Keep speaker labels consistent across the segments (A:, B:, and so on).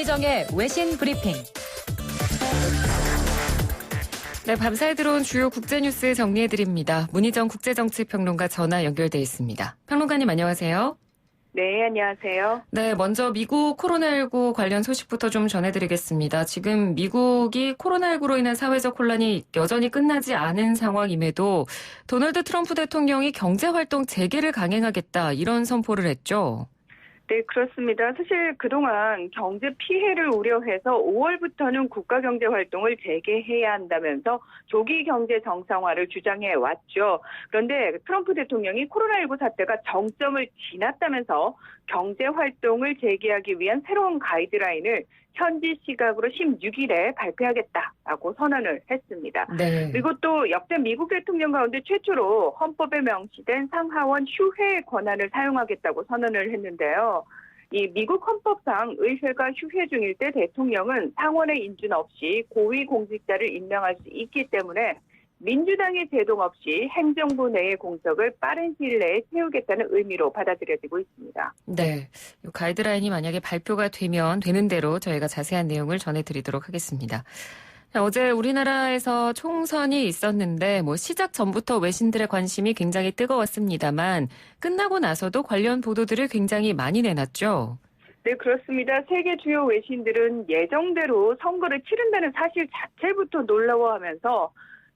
A: 문희정의 외신 브리핑. 네, 밤사이 들어온 주요 국제뉴스 정리해드립니다. 문희정 국제정치평론가 전화 연결돼 있습니다. 평론가님 안녕하세요.
B: 네, 안녕하세요.
A: 네, 먼저 미국 코로나19 관련 소식부터 좀 전해드리겠습니다. 지금 미국이 코로나19로 인한 사회적 혼란이 여전히 끝나지 않은 상황임에도 도널드 트럼프 대통령이 경제활동 재개를 강행하겠다 이런 선포를 했죠.
B: 네, 그렇습니다. 사실 그동안 경제 피해를 우려해서 5월부터는 국가 경제 활동을 재개해야 한다면서 조기 경제 정상화를 주장해 왔죠. 그런데 트럼프 대통령이 코로나19 사태가 정점을 지났다면서 경제 활동을 재개하기 위한 새로운 가이드라인을 현지 시각으로 16일에 발표하겠다라고 선언을 했습니다.
A: 네.
B: 그리고 또 역대 미국 대통령 가운데 최초로 헌법에 명시된 상하원 휴회 권한을 사용하겠다고 선언을 했는데요. 이 미국 헌법상 의회가 휴회 중일 때 대통령은 상원의 인준 없이 고위공직자를 임명할 수 있기 때문에 민주당의 제동 없이 행정부 내의 공석을 빠른 시일 내에 채우겠다는 의미로 받아들여지고 있습니다.
A: 네, 이 가이드라인이 만약에 발표가 되는 대로 저희가 자세한 내용을 전해드리도록 하겠습니다. 어제 우리나라에서 총선이 있었는데 시작 전부터 외신들의 관심이 굉장히 뜨거웠습니다만 끝나고 나서도 관련 보도들을 굉장히 많이 내놨죠.
B: 네, 그렇습니다. 세계 주요 외신들은 예정대로 선거를 치른다는 사실 자체부터 놀라워하면서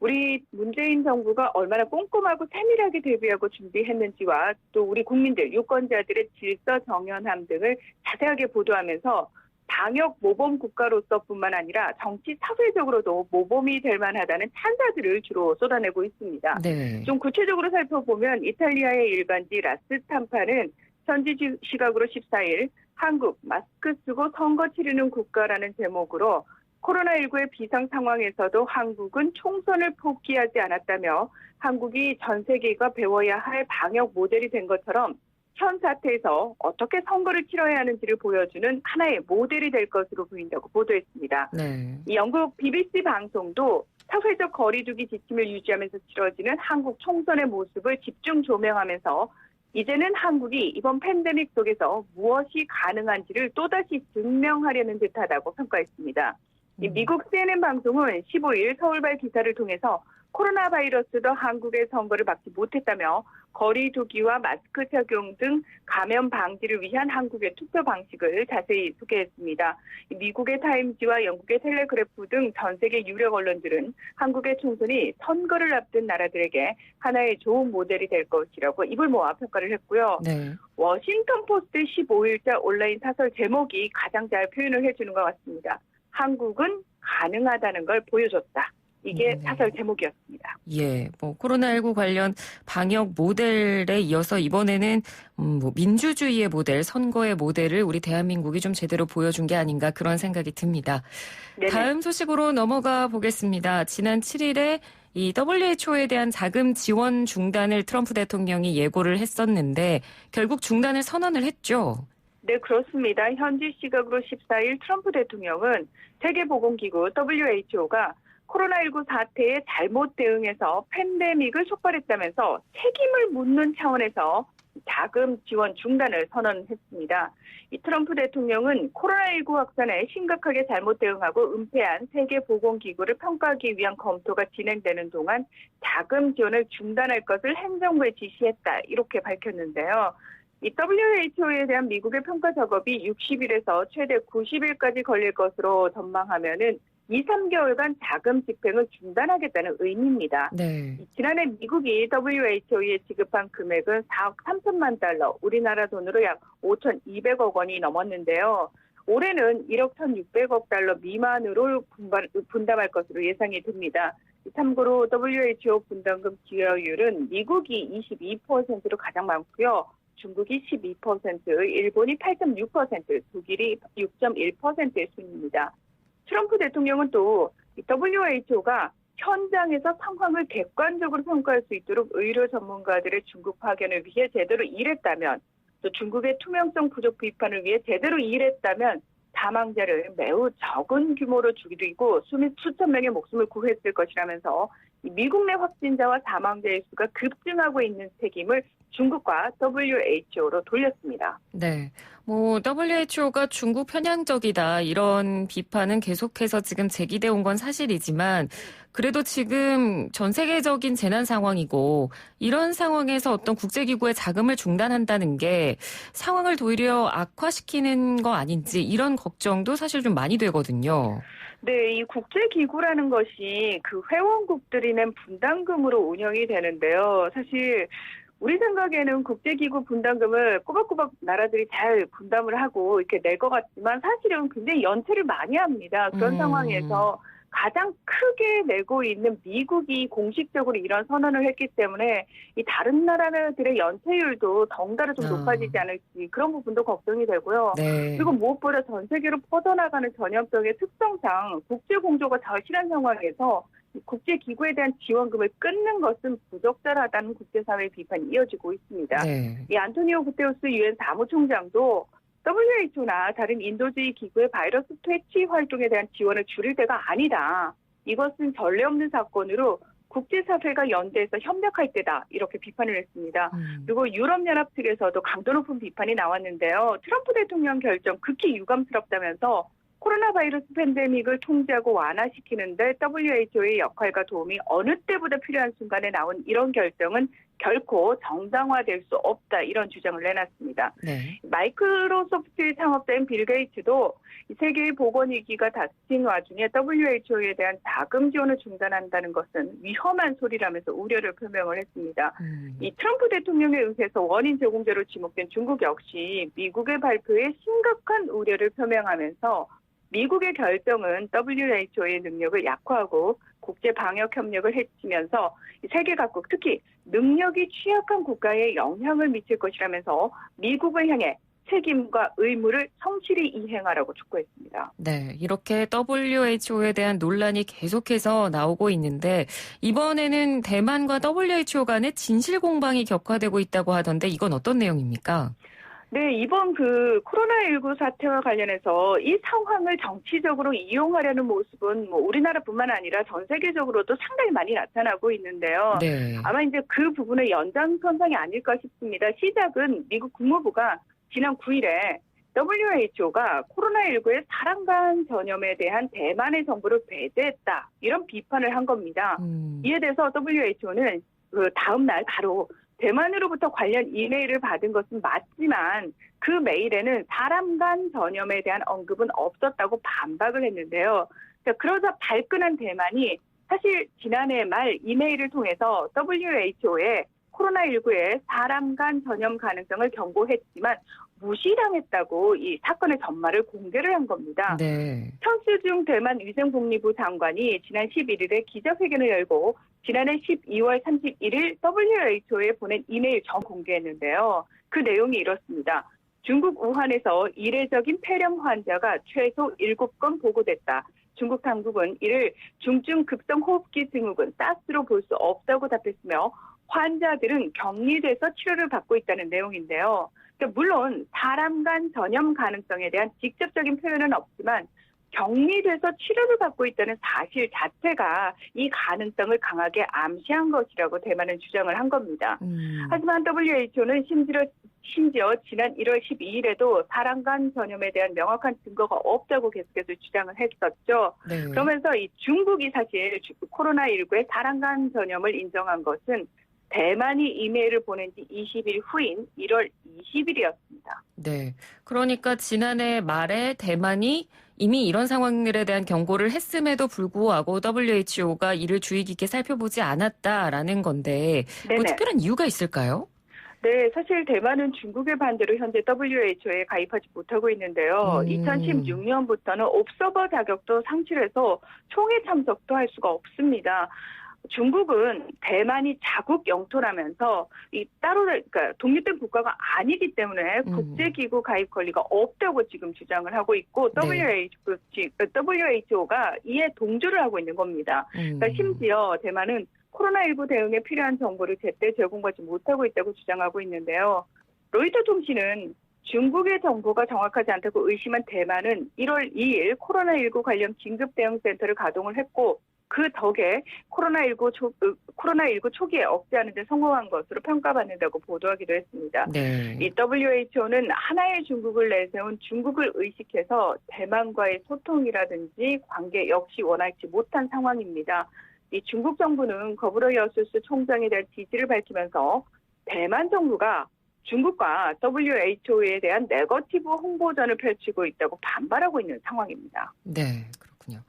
B: 우리 문재인 정부가 얼마나 꼼꼼하고 세밀하게 대비하고 준비했는지와 또 우리 국민들, 유권자들의 질서 정연함 등을 자세하게 보도하면서 방역 모범 국가로서뿐만 아니라 정치 사회적으로도 모범이 될 만하다는 찬사들을 주로 쏟아내고 있습니다.
A: 네.
B: 좀 구체적으로 살펴보면 이탈리아의 일간지 라스탐파는 현지 시각으로 14일 한국 마스크 쓰고 선거 치르는 국가라는 제목으로 코로나19의 비상 상황에서도 한국은 총선을 포기하지 않았다며 한국이 전 세계가 배워야 할 방역 모델이 된 것처럼 현 사태에서 어떻게 선거를 치러야 하는지를 보여주는 하나의 모델이 될 것으로 보인다고 보도했습니다.
A: 네.
B: 이 영국 BBC 방송도 사회적 거리두기 지침을 유지하면서 치러지는 한국 총선의 모습을 집중 조명하면서 이제는 한국이 이번 팬데믹 속에서 무엇이 가능한지를 또다시 증명하려는 듯하다고 평가했습니다. 이 미국 CNN 방송은 15일 서울발 기사를 통해서 코로나 바이러스도 한국의 선거를 막지 못했다며 거리 두기와 마스크 착용 등 감염 방지를 위한 한국의 투표 방식을 자세히 소개했습니다. 미국의 타임지와 영국의 텔레그래프 등 전 세계 유력 언론들은 한국의 총선이 선거를 앞둔 나라들에게 하나의 좋은 모델이 될 것이라고 입을 모아 평가를 했고요.
A: 네.
B: 워싱턴 포스트 15일자 온라인 사설 제목이 가장 잘 표현을 해주는 것 같습니다. 한국은 가능하다는 걸 보여줬다. 이게 사설 제목이었습니다.
A: 예, 코로나19 관련 방역 모델에 이어서 이번에는 민주주의의 모델, 선거의 모델을 우리 대한민국이 좀 제대로 보여준 게 아닌가 그런 생각이 듭니다. 네네. 다음 소식으로 넘어가 보겠습니다. 지난 7일에 이 WHO에 대한 자금 지원 중단을 트럼프 대통령이 예고를 했었는데 결국 중단을 선언을 했죠.
B: 네, 그렇습니다. 현지 시각으로 14일 트럼프 대통령은 세계보건기구 WHO가 코로나19 사태에 잘못 대응해서 팬데믹을 촉발했다면서 책임을 묻는 차원에서 자금 지원 중단을 선언했습니다. 이 트럼프 대통령은 코로나19 확산에 심각하게 잘못 대응하고 은폐한 세계보건기구를 평가하기 위한 검토가 진행되는 동안 자금 지원을 중단할 것을 행정부에 지시했다. 이렇게 밝혔는데요. 이 WHO에 대한 미국의 평가 작업이 60일에서 최대 90일까지 걸릴 것으로 전망하면은 2, 3개월간 자금 집행을 중단하겠다는 의미입니다.
A: 네.
B: 지난해 미국이 WHO에 지급한 금액은 4억 3천만 달러, 우리나라 돈으로 약 5,200억 원이 넘었는데요. 올해는 1억 1,600억 달러 미만으로 분담할 것으로 예상이 됩니다. 참고로 WHO 분담금 기여율은 미국이 22%로 가장 많고요. 중국이 12%, 일본이 8.6%, 독일이 6.1%의 순입니다. 트럼프 대통령은 또 WHO가 현장에서 상황을 객관적으로 평가할 수 있도록 의료 전문가들의 중국 파견을 위해 제대로 일했다면 또 중국의 투명성 부족 비판을 위해 제대로 일했다면 사망자를 매우 적은 규모로 줄이고 수천 명의 목숨을 구했을 것이라면서 미국 내 확진자와 사망자의 수가 급증하고 있는 책임을 중국과 WHO로 돌렸습니다.
A: 네. WHO가 중국 편향적이다 이런 비판은 계속해서 지금 제기돼 온 건 사실이지만 그래도 지금 전 세계적인 재난 상황이고 이런 상황에서 어떤 국제기구의 자금을 중단한다는 게 상황을 도리어 악화시키는 거 아닌지 이런 걱정도 사실 좀 많이 되거든요.
B: 네, 이 국제기구라는 것이 그 회원국들이 낸 분담금으로 운영이 되는데요. 사실 우리 생각에는 국제기구 분담금을 꼬박꼬박 나라들이 잘 분담을 하고 이렇게 낼 것 같지만 사실은 굉장히 연체를 많이 합니다. 그런 상황에서 가장 크게 내고 있는 미국이 공식적으로 이런 선언을 했기 때문에 이 다른 나라들의 연체율도 덩달아 좀 높아지지 않을지 그런 부분도 걱정이 되고요.
A: 네.
B: 그리고 무엇보다 전 세계로 퍼져나가는 전염병의 특성상 국제공조가 절실한 상황에서 국제기구에 대한 지원금을 끊는 것은 부적절하다는 국제사회의 비판이 이어지고 있습니다.
A: 네.
B: 이 안토니오 구테우스 유엔 사무총장도 WHO나 다른 인도주의 기구의 바이러스 퇴치 활동에 대한 지원을 줄일 때가 아니다. 이것은 전례 없는 사건으로 국제사회가 연대해서 협력할 때다. 이렇게 비판을 했습니다. 그리고 유럽연합 측에서도 강도 높은 비판이 나왔는데요. 트럼프 대통령 결정 극히 유감스럽다면서 코로나 바이러스 팬데믹을 통제하고 완화시키는데 WHO의 역할과 도움이 어느 때보다 필요한 순간에 나온 이런 결정은 결코 정당화될 수 없다. 이런 주장을 내놨습니다.
A: 네.
B: 마이크로소프트 창업자인 빌 게이츠도 세계의 보건위기가 닥친 와중에 WHO에 대한 자금 지원을 중단한다는 것은 위험한 소리라면서 우려를 표명을 했습니다. 이 트럼프 대통령에 의해서 원인 제공자로 지목된 중국 역시 미국의 발표에 심각한 우려를 표명하면서 미국의 결정은 WHO의 능력을 약화하고 국제 방역 협력을 해치면서 세계 각국 특히 능력이 취약한 국가에 영향을 미칠 것이라면서 미국을 향해 책임과 의무를 성실히 이행하라고 촉구했습니다.
A: 네, 이렇게 WHO에 대한 논란이 계속해서 나오고 있는데 이번에는 대만과 WHO 간의 진실 공방이 격화되고 있다고 하던데 이건 어떤 내용입니까?
B: 네, 이번 코로나19 사태와 관련해서 이 상황을 정치적으로 이용하려는 모습은 우리나라뿐만 아니라 전 세계적으로도 상당히 많이 나타나고 있는데요.
A: 네.
B: 아마 이제 그 부분의 연장선상이 아닐까 싶습니다. 시작은 미국 국무부가 지난 9일에 WHO가 코로나19의 사람간 전염에 대한 대만의 정보를 배제했다. 이런 비판을 한 겁니다. 이에 대해서 WHO는 그 다음 날 바로 대만으로부터 관련 이메일을 받은 것은 맞지만 그 메일에는 사람 간 전염에 대한 언급은 없었다고 반박을 했는데요. 그러자 발끈한 대만이 사실 지난해 말 이메일을 통해서 WHO에 코로나19의 사람 간 전염 가능성을 경고했지만 무시당했다고 이 사건의 전말을 공개를 한 겁니다.
A: 네.
B: 천수중 대만 위생복리부 장관이 지난 11일에 기자회견을 열고 지난해 12월 31일 WHO에 보낸 이메일 전 공개했는데요. 그 내용이 이렇습니다. 중국 우한에서 이례적인 폐렴 환자가 최소 7건 보고됐다. 중국 당국은 이를 중증 급성 호흡기 증후군 사스로 볼 수 없다고 답했으며 환자들은 격리돼서 치료를 받고 있다는 내용인데요. 물론 사람 간 전염 가능성에 대한 직접적인 표현은 없지만 격리돼서 치료를 받고 있다는 사실 자체가 이 가능성을 강하게 암시한 것이라고 대만은 주장을 한 겁니다. 하지만 WHO는 심지어 지난 1월 12일에도 사람 간 전염에 대한 명확한 증거가 없다고 계속해서 주장을 했었죠.
A: 네.
B: 그러면서 이 중국이 사실 코로나19의 사람 간 전염을 인정한 것은 대만이 이메일을 보낸 지 20일 후인 1월 20일이었습니다.
A: 네. 그러니까 지난해 말에 대만이 이미 이런 상황들에 대한 경고를 했음에도 불구하고 WHO가 이를 주의 깊게 살펴보지 않았다라는 건데 뭐 특별한 이유가 있을까요?
B: 네, 사실 대만은 중국의 반대로 현재 WHO에 가입하지 못하고 있는데요. 2016년부터는 옵서버 자격도 상실해서 총회 참석도 할 수가 없습니다. 중국은 대만이 자국 영토라면서 그러니까 독립된 국가가 아니기 때문에 국제기구 가입 권리가 없다고 지금 주장을 하고 있고
A: 네.
B: WHO가 이에 동조를 하고 있는 겁니다. 그러니까 심지어 대만은 코로나19 대응에 필요한 정보를 제때 제공받지 못하고 있다고 주장하고 있는데요. 로이터 통신은 중국의 정보가 정확하지 않다고 의심한 대만은 1월 2일 코로나19 관련 긴급대응센터를 가동을 했고 그 덕에 코로나19 초기에 억제하는 데 성공한 것으로 평가받는다고 보도하기도 했습니다.
A: 네.
B: 이 WHO는 하나의 중국을 내세운 중국을 의식해서 대만과의 소통이라든지 관계 역시 원활치 못한 상황입니다. 이 중국 정부는 거브러 여수스 총장에 대한 지지를 밝히면서 대만 정부가 중국과 WHO에 대한 네거티브 홍보전을 펼치고 있다고 반발하고 있는 상황입니다.
A: 네, 그렇군요.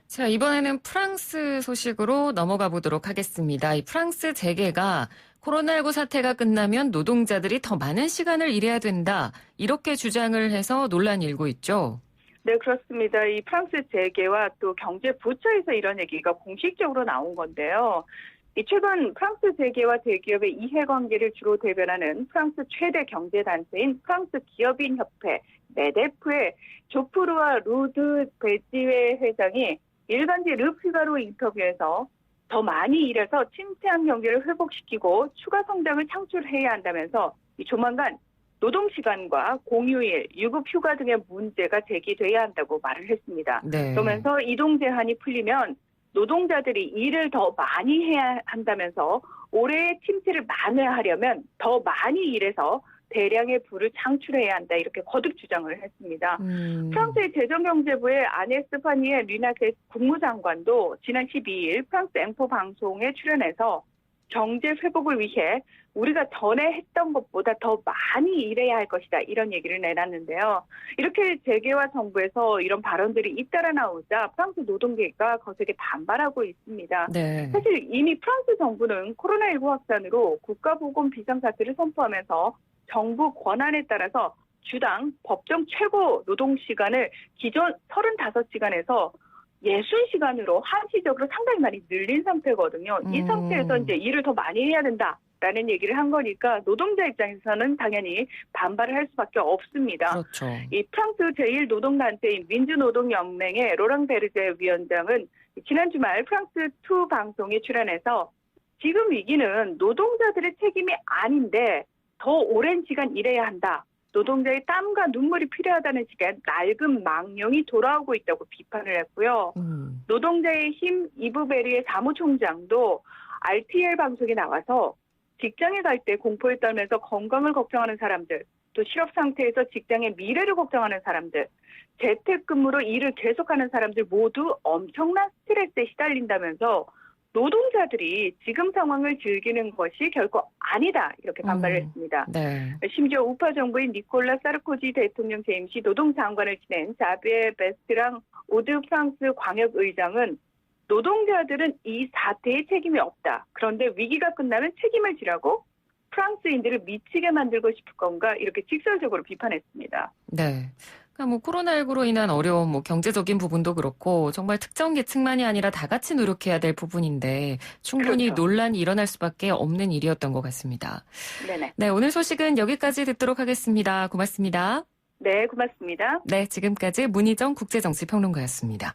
A: 자, 이번에는 프랑스 소식으로 넘어가 보도록 하겠습니다. 이 프랑스 재계가 코로나19 사태가 끝나면 노동자들이 더 많은 시간을 일해야 된다. 이렇게 주장을 해서 논란이 일고 있죠.
B: 네, 그렇습니다. 이 프랑스 재계와 또 경제부처에서 이런 얘기가 공식적으로 나온 건데요. 이 최근 프랑스 재계와 대기업의 이해관계를 주로 대변하는 프랑스 최대 경제단체인 프랑스 기업인협회 메데프의 조프루아 루드 베지웨 회장이 일간지 르피가로 인터뷰에서 더 많이 일해서 침체한 경기를 회복시키고 추가 성장을 창출해야 한다면서 조만간 노동시간과 공휴일, 유급휴가 등의 문제가 제기돼야 한다고 말을 했습니다.
A: 네.
B: 그러면서 이동 제한이 풀리면 노동자들이 일을 더 많이 해야 한다면서 올해의 침체를 만회하려면 더 많이 일해서 대량의 부를 창출해야 한다 이렇게 거듭 주장을 했습니다. 프랑스의 재정경제부의 아네스파니에 르나케 국무장관도 지난 12일 프랑스 앵포 방송에 출연해서 경제 회복을 위해 우리가 전에 했던 것보다 더 많이 일해야 할 것이다 이런 얘기를 내놨는데요. 이렇게 재계와 정부에서 이런 발언들이 잇따라 나오자 프랑스 노동계가 거세게 반발하고 있습니다.
A: 네.
B: 사실 이미 프랑스 정부는 코로나19 확산으로 국가보건 비상사태를 선포하면서 정부 권한에 따라서 주당 법정 최고 노동시간을 기존 35시간에서 60시간으로 한시적으로 상당히 많이 늘린 상태거든요. 이 상태에서 이제 일을 더 많이 해야 된다라는 얘기를 한 거니까 노동자 입장에서는 당연히 반발을 할 수밖에 없습니다.
A: 그렇죠.
B: 이 프랑스 제1노동단체인 민주노동연맹의 로랑 베르제 위원장은 지난 주말 프랑스2 방송에 출연해서 지금 위기는 노동자들의 책임이 아닌데 더 오랜 시간 일해야 한다. 노동자의 땀과 눈물이 필요하다는 식의 낡은 망령이 돌아오고 있다고 비판을 했고요. 노동자의 힘 이브베리의 사무총장도 RTL 방송에 나와서 직장에 갈 때 공포에 떨면서 건강을 걱정하는 사람들, 또 실업 상태에서 직장의 미래를 걱정하는 사람들, 재택근무로 일을 계속하는 사람들 모두 엄청난 스트레스에 시달린다면서 노동자들이 지금 상황을 즐기는 것이 결코 아니다 이렇게 반발을 했습니다.
A: 네.
B: 심지어 우파 정부인 니콜라 사르코지 대통령 재임 시 노동장관을 지낸 자비에 베스트랑 오드 프랑스 광역의장은 노동자들은 이 사태에 책임이 없다. 그런데 위기가 끝나면 책임을 지라고 프랑스인들을 미치게 만들고 싶을 건가 이렇게 직설적으로 비판했습니다.
A: 네. 그러니까 코로나19로 인한 어려움, 경제적인 부분도 그렇고 정말 특정 계층만이 아니라 다 같이 노력해야 될 부분인데 충분히
B: 그렇죠.
A: 논란이 일어날 수밖에 없는 일이었던 것 같습니다.
B: 네네.
A: 네, 오늘 소식은 여기까지 듣도록 하겠습니다. 고맙습니다.
B: 네, 고맙습니다.
A: 네, 지금까지 문희정 국제정치평론가였습니다.